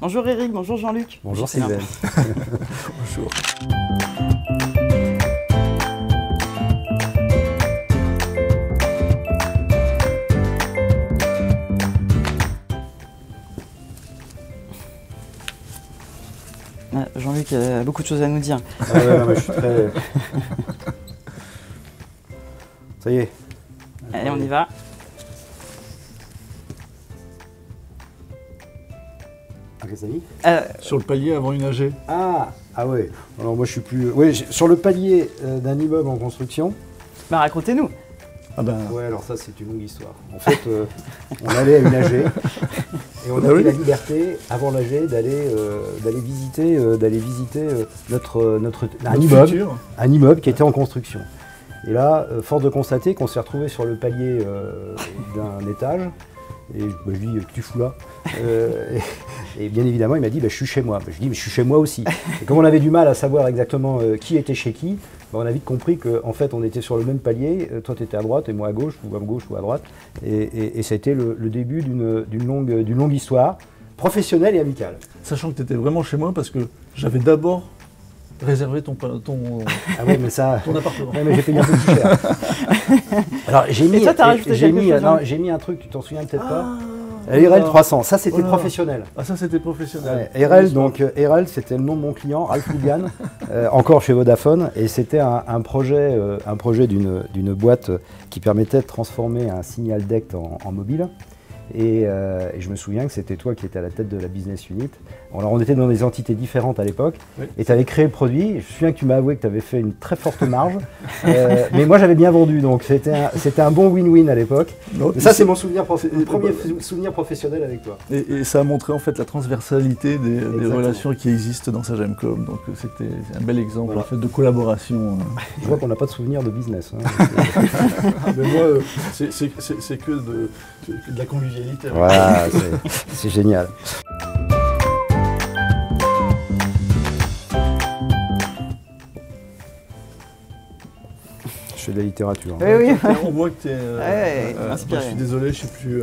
Bonjour Eric, bonjour Jean-Luc. Bonjour Sylvain. Bonjour. Jean-Luc a beaucoup de choses à nous dire. Ah ouais, non, mais je suis très... Ça y est. Allez, on y va. Ah, qu'est-ce que ça dit ? Sur le palier avant une AG. Ah ouais. Alors moi je suis plus... Oui, sur le palier d'un immeuble en construction. Bah racontez-nous. Ah ben, Ouais, alors ça c'est une longue histoire. En fait, on allait à une AG et on avait la liberté, avant l'AG, d'aller visiter un immeuble qui était en construction. Et là, force de constater qu'on s'est retrouvé sur le palier d'un étage. Et je lui dis, tu fous là et bien évidemment, il m'a dit, je suis chez moi. Je lui dis, mais je suis chez moi aussi. Et comme on avait du mal à savoir exactement qui était chez qui, on a vite compris qu'en fait, on était sur le même palier. Toi, tu étais à droite et moi à gauche, ou à droite. Et c'était le début d'une longue histoire, professionnelle et amicale. sachant que tu étais vraiment chez moi parce que j'avais d'abord réservé ton Ah oui, mais ça... ton appartement. Ouais, mais j'ai payé un peu plus cher. Alors, j'ai mis, Et toi, t'as rajouté quelque chose, non, hein. j'ai mis un truc, tu t'en souviens peut-être pas. RL 300, ça c'était professionnel. Ah, ça c'était professionnel. Ouais, RL, donc RL, c'était le nom de mon client, Ralph Lugan, encore chez Vodafone, et c'était un projet d'une boîte qui permettait de transformer un signal DECT en mobile. Et je me souviens que c'était toi qui étais à la tête de la business unit. Alors on était dans des entités différentes à l'époque, oui. Et tu avais créé le produit. Je me souviens que tu m'as avoué que tu avais fait une très forte marge, mais moi j'avais bien vendu, donc c'était un bon win-win à l'époque. Ça c'est mon premier souvenir professionnel avec toi. Et ça a montré en fait la transversalité des relations qui existent dans Sagemcom. Donc c'était un bel exemple, voilà, en fait, de collaboration. Je vois qu'on n'a pas de souvenir de business. Hein. Mais moi, c'est que de la convivialité. Voilà, c'est génial. Je fais de la littérature. Oui, oui. On voit que tu es inspiré. je suis désolé, je ne sais plus...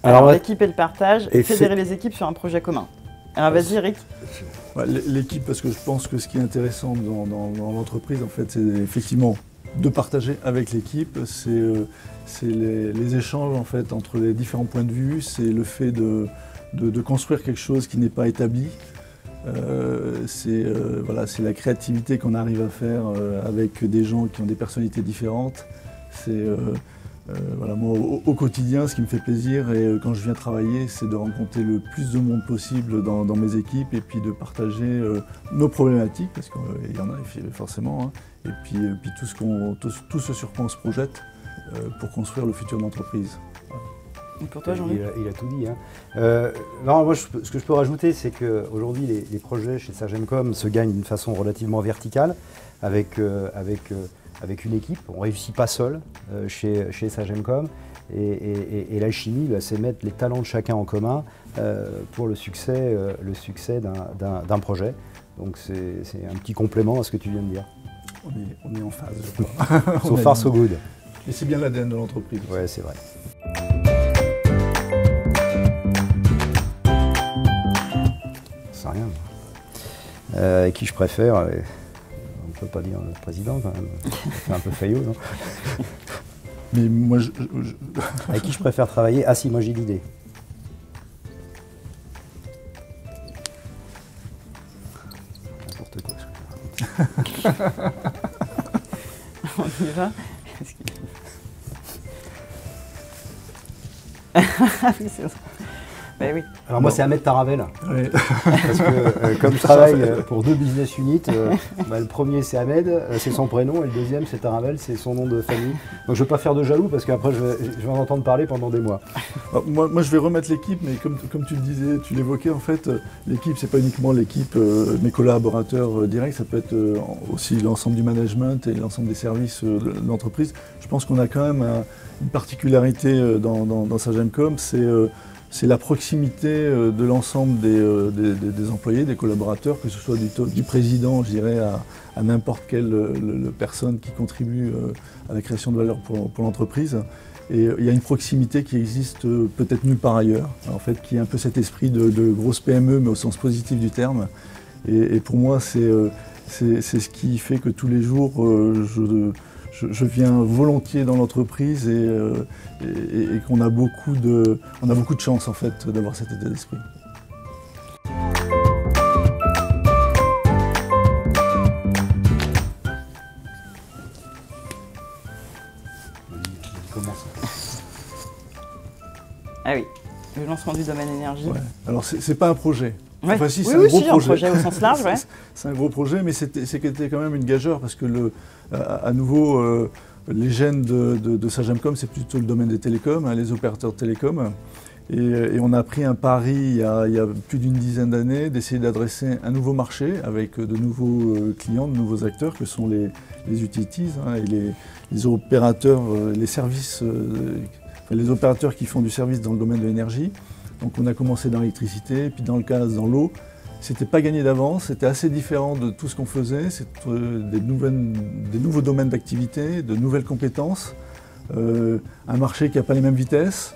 Alors l'équipe et le partage, et fédérer les équipes sur un projet commun. Alors vas-y Eric. L'équipe, parce que je pense que ce qui est intéressant dans l'entreprise, en fait, c'est effectivement de partager avec l'équipe, c'est les échanges en fait entre les différents points de vue, c'est le fait de construire quelque chose qui n'est pas établi, c'est la créativité qu'on arrive à faire avec des gens qui ont des personnalités différentes. C'est moi au quotidien, ce qui me fait plaisir et quand je viens travailler, c'est de rencontrer le plus de monde possible dans mes équipes et puis de partager nos problématiques, parce qu'il y en a forcément, hein, et puis tout ce sur quoi on se projette pour construire le futur de l'entreprise. Voilà. Et pour toi, Jean-Luc ? Il a tout dit. Hein. Non, moi, ce que je peux rajouter, c'est qu'aujourd'hui, les projets chez Sagemcom se gagnent d'une façon relativement verticale, avec une équipe. On ne réussit pas seul chez Sagemcom. Et la chimie, c'est mettre les talents de chacun en commun pour le succès d'un projet. Donc c'est un petit complément à ce que tu viens de dire. On est en phase, je crois. So far, so good. Et c'est bien l'ADN de l'entreprise. Ouais, c'est vrai. C'est rien. Et qui je préfère on ne peut pas dire le président quand même. C'est un peu faillot, non? Mais moi, Avec qui je préfère travailler? Ah si, moi j'ai l'idée. N'importe quoi. On y va. Oui, c'est ça. Ben oui. Alors moi c'est Ahmed Taravel, oui. Parce que comme je travaille pour 2 business units, le premier c'est Ahmed, c'est son prénom, et le deuxième c'est Taravel, c'est son nom de famille. Donc je ne veux pas faire de jaloux parce qu'après je vais en entendre parler pendant des mois. Alors, moi je vais remettre l'équipe, mais comme tu le disais, tu l'évoquais en fait, l'équipe c'est pas uniquement l'équipe, mes collaborateurs directs, ça peut être aussi l'ensemble du management et l'ensemble des services de l'entreprise. Je pense qu'on a quand même une particularité dans Sagemcom, c'est la proximité de l'ensemble des employés, des collaborateurs, que ce soit du président, je dirais, à n'importe quelle personne qui contribue à la création de valeur pour l'entreprise. Et il y a une proximité qui existe peut-être nulle part ailleurs, en fait, qui est un peu cet esprit de grosse PME, mais au sens positif du terme. Et pour moi, c'est ce qui fait que tous les jours, je viens volontiers dans l'entreprise et qu'on a beaucoup de chance en fait d'avoir cet état d'esprit. Ah oui, le lancement du domaine énergie. Ouais. Alors c'est pas un projet. Ouais. Enfin, si, oui, c'est un projet au sens large, ouais. C'est un gros projet, mais c'était quand même une gageure parce que à nouveau, les gènes de Sagemcom, c'est plutôt le domaine des télécoms, hein, les opérateurs de télécoms. Et on a pris un pari il y a plus d'une dizaine d'années d'essayer d'adresser un nouveau marché avec de nouveaux clients, de nouveaux acteurs que sont les utilities hein, et les opérateurs, les services, les opérateurs qui font du service dans le domaine de l'énergie. Donc on a commencé dans l'électricité, puis dans le gaz, dans l'eau. C'était pas gagné d'avance, c'était assez différent de tout ce qu'on faisait. C'est des nouveaux domaines d'activité, de nouvelles compétences, un marché qui n'a pas les mêmes vitesses.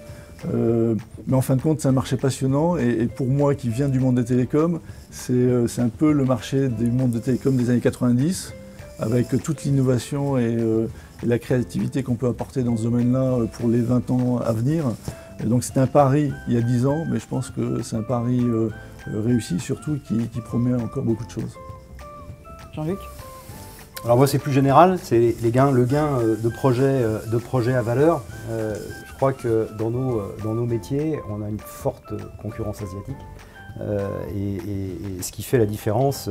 Mais en fin de compte, c'est un marché passionnant et pour moi qui viens du monde des télécoms, c'est un peu le marché du monde des télécoms des années 90, avec toute l'innovation et la créativité qu'on peut apporter dans ce domaine-là pour les 20 ans à venir. Et donc c'était un pari il y a 10 ans, mais je pense que c'est un pari réussi, surtout qui promet encore beaucoup de choses. Jean-Luc ? Alors moi c'est plus général, c'est le gain de projets à valeur. Je crois que dans nos métiers, on a une forte concurrence asiatique. Et ce qui fait la différence,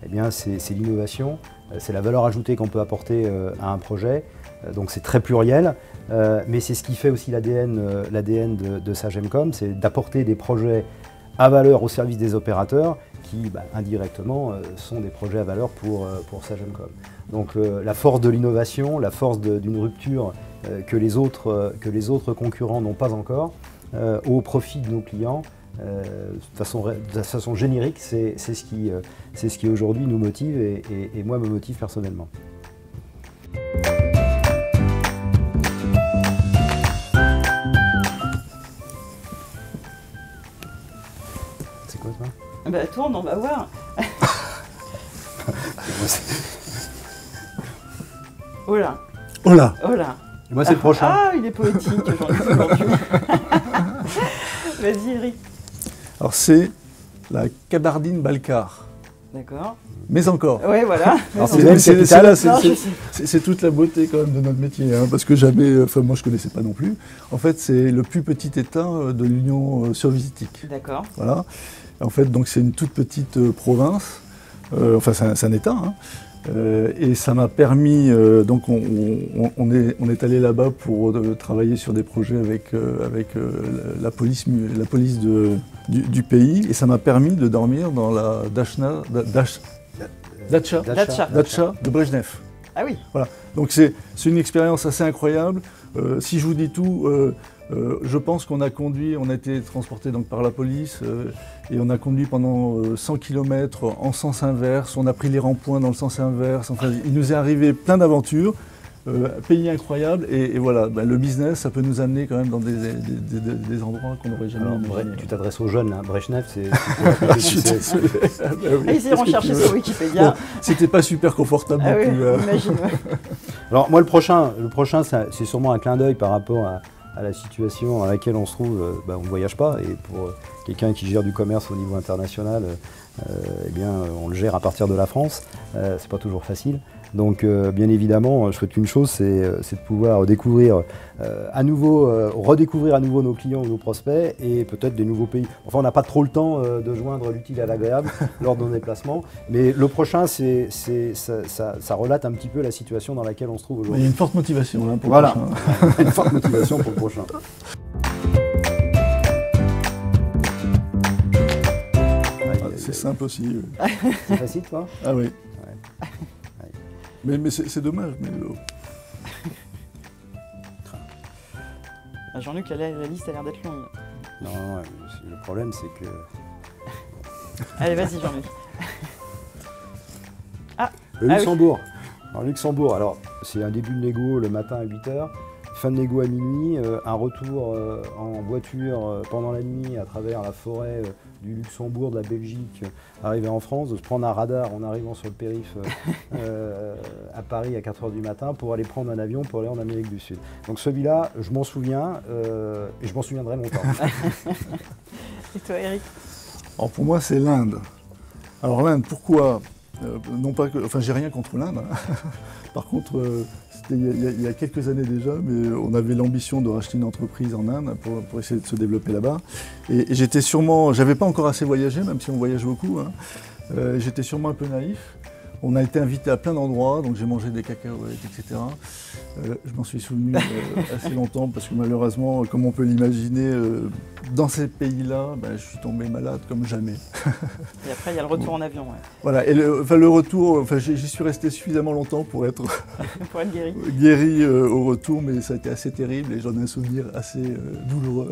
eh bien, c'est l'innovation, c'est la valeur ajoutée qu'on peut apporter à un projet. Donc c'est très pluriel, mais c'est ce qui fait aussi l'ADN de Sagemcom, c'est d'apporter des projets à valeur au service des opérateurs qui, indirectement, sont des projets à valeur pour Sagemcom. Donc la force de l'innovation, la force d'une rupture que les autres concurrents n'ont pas encore, au profit de nos clients, de façon générique, c'est ce qui aujourd'hui nous motive et moi me motive personnellement. C'est quoi ça ? Bah tourne, on va voir. Oh là. Oh là. Oh là. Et moi c'est le prochain. Ah, il est poétique, Jean-Luc aujourd'hui. Vas-y, Eric. Alors c'est la Kabardine Balkar. D'accord. Mais encore. Oui, voilà. C'est toute la beauté quand même de notre métier, hein, parce que jamais, enfin moi je connaissais pas non plus. En fait, c'est le plus petit État de l'Union soviétique. D'accord. Voilà. En fait, donc c'est une toute petite province. Enfin, c'est un État. Hein. Et ça m'a permis, donc on est allé là-bas pour travailler sur des projets avec la police du pays, et ça m'a permis de dormir dans la datcha de Brejnev. Ah oui. Voilà. Donc c'est une expérience assez incroyable. Si je vous dis tout, je pense qu'on a conduit, on a été transporté donc par la police et on a conduit pendant 100 km en sens inverse. On a pris les ronds-points dans le sens inverse. Enfin, il nous est arrivé plein d'aventures, pays incroyable et voilà. Le business, ça peut nous amener quand même dans des endroits qu'on n'aurait jamais imaginé. Tu t'adresses aux jeunes, hein. Brejnev, c'est. Je suis désolé. Ils iront chercher sur Wikipédia. Bon, c'était pas super confortable non plus. Imagine. Alors moi le prochain, c'est sûrement un clin d'œil par rapport à la situation dans laquelle on se trouve. On ne voyage pas, et pour quelqu'un qui gère du commerce au niveau international, eh bien on le gère à partir de la France. C'est pas toujours facile. Donc bien évidemment, je souhaite une chose, c'est de pouvoir redécouvrir à nouveau nos clients ou nos prospects et peut-être des nouveaux pays. Enfin, on n'a pas trop le temps de joindre l'utile à l'agréable lors de nos déplacements. Mais le prochain, ça relate un petit peu la situation dans laquelle on se trouve aujourd'hui. Il y a une forte motivation hein, pour voilà. le prochain. Une forte motivation pour le prochain. C'est simple aussi. C'est facile, toi ? Ah oui. Ouais. Mais c'est dommage. Mais Jean-Luc, la liste a l'air d'être longue. Non, le problème c'est que... Allez, vas-y Jean-Luc. Le Luxembourg. Oui. Alors Luxembourg, c'est un début de négo le matin à 8h. fin de négo à minuit, un retour en voiture pendant la nuit à travers la forêt du Luxembourg, de la Belgique, arriver en France, de se prendre un radar en arrivant sur le périph' à Paris à 4 h du matin pour aller prendre un avion pour aller en Amérique du Sud. Donc celui-là, je m'en souviens et je m'en souviendrai longtemps. Et toi, Eric? Alors pour moi, c'est l'Inde. Alors l'Inde, pourquoi? Non pas que, enfin, j'ai rien contre l'Inde. Par contre, c'était il y a quelques années déjà, mais on avait l'ambition de racheter une entreprise en Inde pour essayer de se développer là-bas. Et j'étais sûrement, j'avais pas encore assez voyagé, même si on voyage beaucoup. Hein. J'étais sûrement un peu naïf. On a été invité à plein d'endroits, donc j'ai mangé des cacahuètes, etc. Je m'en suis souvenu assez longtemps parce que malheureusement, comme on peut l'imaginer, dans ces pays-là, je suis tombé malade comme jamais. Et après, il y a le retour en avion. Ouais. Voilà, et le retour, j'y suis resté suffisamment longtemps pour être, pour être guéri au retour, mais ça a été assez terrible et j'en ai un souvenir assez douloureux.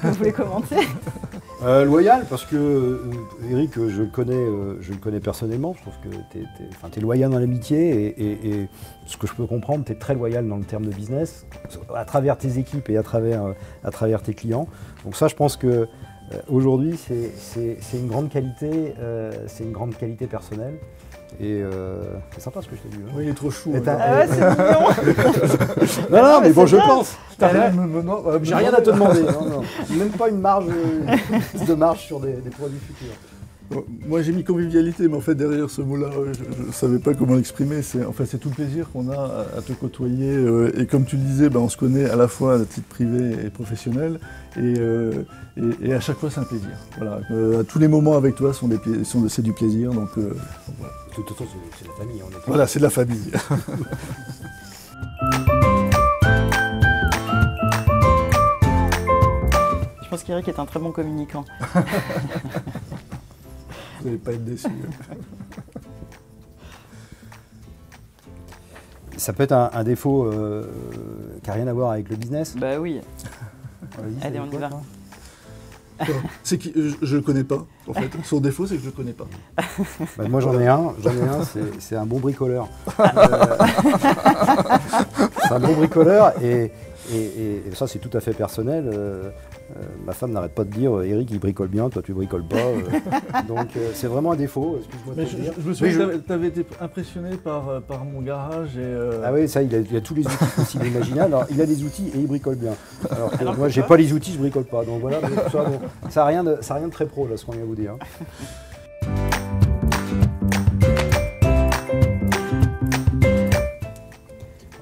Vous voulez commenter? Loyal, parce que Eric, je le connais personnellement. Je trouve que tu es loyal dans l'amitié et ce que je peux comprendre, tu es très loyal dans le terme de business, à travers tes équipes et à travers tes clients. Donc ça, je pense que aujourd'hui, c'est une grande qualité, personnelle. Et c'est sympa ce que je t'ai dit. Hein. Oui, il est trop chou. Ah ouais, c'est mignon. Non, mais bon, je pense. J'ai rien à te demander. Non. Même pas une marge de marge sur des produits futurs. Bon, moi j'ai mis convivialité, mais en fait derrière ce mot-là, je ne savais pas comment l'exprimer. C'est tout le plaisir qu'on a à te côtoyer. Et comme tu le disais, on se connaît à la fois à titre privé et professionnel. Et à chaque fois c'est un plaisir. Voilà. À tous les moments avec toi c'est du plaisir. Donc, voilà. De toute façon, c'est la famille. Voilà, c'est de la famille. Je pense qu'Eric est un très bon communicant. Vous n'allez pas être déçus. Ça peut être un défaut qui n'a rien à voir avec le business. Bah oui. Allez, on y va. C'est que je ne le connais pas, en fait. Son défaut, c'est que je ne le connais pas. Moi, j'en ai un, c'est un bon bricoleur. C'est un bon bricoleur et ça, c'est tout à fait personnel. Ma femme n'arrête pas de dire Eric, il bricole bien, toi, tu bricoles pas. Donc, c'est vraiment un défaut. Je me souviens que tu avais été impressionné par mon garage. Ah oui, ça, il a tous les outils possibles et imaginables. Alors, il a des outils et il bricole bien. Alors que moi, j'ai pas les outils, je bricole pas. Donc voilà, ça n'a rien de très pro, là, ce qu'on vient de vous dire.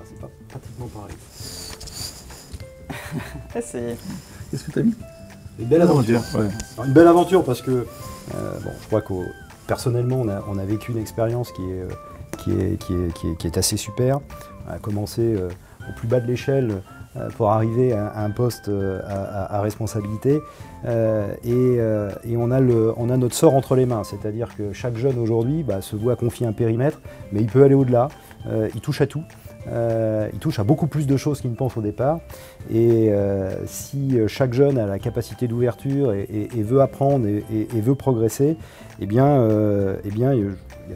C'est pas pratiquement pareil. Qu'est-ce que tu as mis? Une belle aventure. Ouais. Une belle aventure parce que je crois que personnellement on a vécu une expérience qui est assez super. On a commencé au plus bas de l'échelle pour arriver à un poste à responsabilité et on a notre sort entre les mains. C'est-à-dire que chaque jeune aujourd'hui se voit confier un périmètre, mais il peut aller au-delà, il touche à tout. Il touche à beaucoup plus de choses qu'il ne pense au départ et si chaque jeune a la capacité d'ouverture et veut apprendre et veut progresser, il y a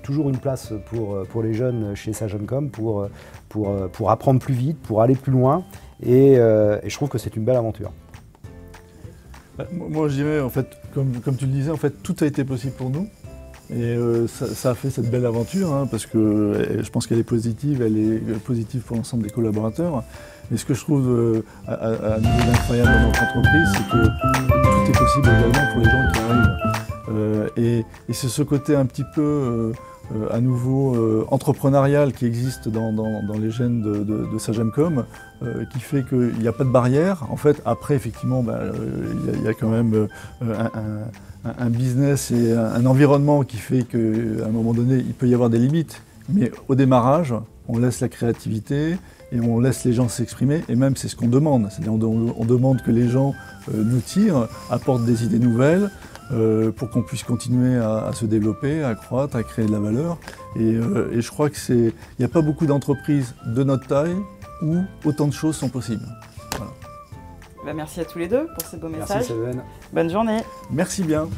toujours une place pour les jeunes chez Sagemcom pour apprendre plus vite, pour aller plus loin et je trouve que c'est une belle aventure. Moi je dirais en fait, comme tu le disais, en fait tout a été possible pour nous. Et ça a fait cette belle aventure, parce que je pense qu'elle est positive pour l'ensemble des collaborateurs. Mais ce que je trouve à niveau incroyable dans notre entreprise, c'est que tout est possible également pour les gens qui arrivent. Et c'est ce côté un petit peu à nouveau entrepreneurial qui existe dans les gènes de Sagemcom, qui fait qu'il n'y a pas de barrière. En fait, après, effectivement, il y a quand même un business et un environnement qui fait qu'à un moment donné, il peut y avoir des limites. Mais au démarrage, on laisse la créativité et on laisse les gens s'exprimer. Et même, c'est ce qu'on demande. C'est-à-dire on demande que les gens nous tirent, apportent des idées nouvelles pour qu'on puisse continuer à se développer, à croître, à créer de la valeur. Et je crois qu'il n'y a pas beaucoup d'entreprises de notre taille où autant de choses sont possibles. Voilà. Bah, merci à tous les deux pour ces beaux messages. Merci Seven. Bonne journée. Merci bien.